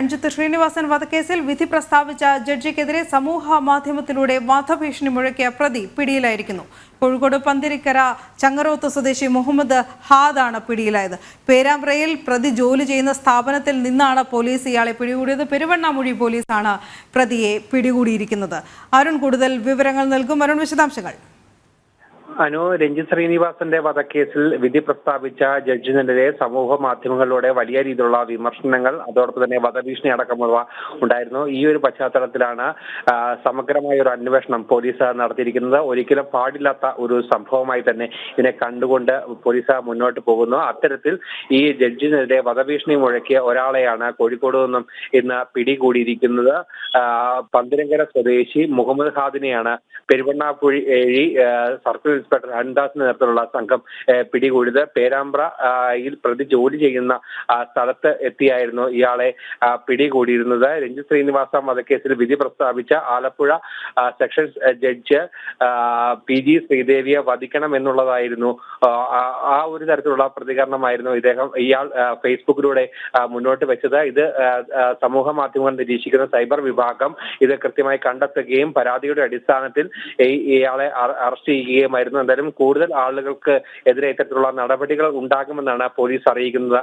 രഞ്ജിത്ത് ശ്രീനിവാസൻ വധക്കേസിൽ വിധി പ്രസ്താവിച്ച ജഡ്ജിക്കെതിരെ സമൂഹ മാധ്യമത്തിലൂടെ വധഭീഷണി മുഴക്കിയ പ്രതി പിടിയിലായിരിക്കുന്നു. കോഴിക്കോട് പന്തിരിക്കര ചങ്ങരോത്ത് സ്വദേശി മുഹമ്മദ് ഹാദാണ് പിടിയിലായത്. പേരാമ്പ്രയിൽ പ്രതി ജോലി ചെയ്യുന്ന സ്ഥാപനത്തിൽ നിന്നാണ് പോലീസ് ഇയാളെ പിടികൂടിയത്. പെരുവണ്ണാമൂഴി പോലീസാണ് പ്രതിയെ പിടികൂടിയിരിക്കുന്നത്. അരുൺ കൂടുതൽ വിവരങ്ങൾ നൽകും. അരുൺ, വിശദാംശങ്ങൾ. രഞ്ജിത്ത് ശ്രീനിവാസന്റെ വധക്കേസിൽ വിധി പ്രസ്താവിച്ച ജഡ്ജിനെതിരെ സമൂഹ മാധ്യമങ്ങളിലൂടെ വലിയ രീതിയിലുള്ള വിമർശനങ്ങൾ, അതോടൊപ്പം തന്നെ വധഭീഷണി അടക്കമുള്ളവ ഉണ്ടായിരുന്നു. ഈ ഒരു പശ്ചാത്തലത്തിലാണ് സമഗ്രമായ ഒരു അന്വേഷണം പോലീസ് നടത്തിയിരിക്കുന്നത്. ഒരിക്കലും പാടില്ലാത്ത ഒരു സംഭവമായി തന്നെ ഇതിനെ കണ്ടുകൊണ്ട് പോലീസ് മുന്നോട്ട് പോകുന്നു. അത്തരത്തിൽ ഈ ജഡ്ജിനെതിരെ വധഭീഷണി മുഴക്കിയ ഒരാളെയാണ് കോഴിക്കോട് നിന്നും ഇന്ന് പിടികൂടിയിരിക്കുന്നത്. പന്തിരങ്കര സ്വദേശി മുഹമ്മദ് ഹാദിനെയാണ് പെരുവണ്ണാപ്പുഴി സർക്കിൾ ഇൻസ്പെക്ടർ ഹൻദാസിന്റെ നേതൃത്വത്തിലുള്ള സംഘം പിടികൂടിയത്. പേരാമ്പ്രയിൽ പ്രതി ജോലി ചെയ്യുന്ന സ്ഥലത്ത് എത്തിയായിരുന്നു ഇയാളെ പിടികൂടിയിരുന്നത്. രഞ്ജിത്ത് ശ്രീനിവാസ വധക്കേസിൽ വിധി പ്രസ്താവിച്ച ആലപ്പുഴ സെഷൻസ് ജഡ്ജ് PG ശ്രീദേവിയെ വധിക്കണം എന്നുള്ളതായിരുന്നു ആ ഒരു തരത്തിലുള്ള പ്രതികരണമായിരുന്നു ഇയാൾ ഫേസ്ബുക്കിലൂടെ മുന്നോട്ട് വെച്ചത്. ഇത് സമൂഹ മാധ്യമങ്ങൾ നിരീക്ഷിക്കുന്ന സൈബർ വിഭാഗം ഇത് കൃത്യമായി കണ്ടെത്തുകയും പരാതിയുടെ അടിസ്ഥാനത്തിൽ ഇയാളെ അറസ്റ്റ് ചെയ്യുകയുമായിരുന്നു. എന്തായാലും കൂടുതൽ ആളുകൾക്ക് എതിരെ ഇത്തരത്തിലുള്ള നടപടികൾ ഉണ്ടാകുമെന്നാണ് പോലീസ് അറിയിക്കുന്നത്.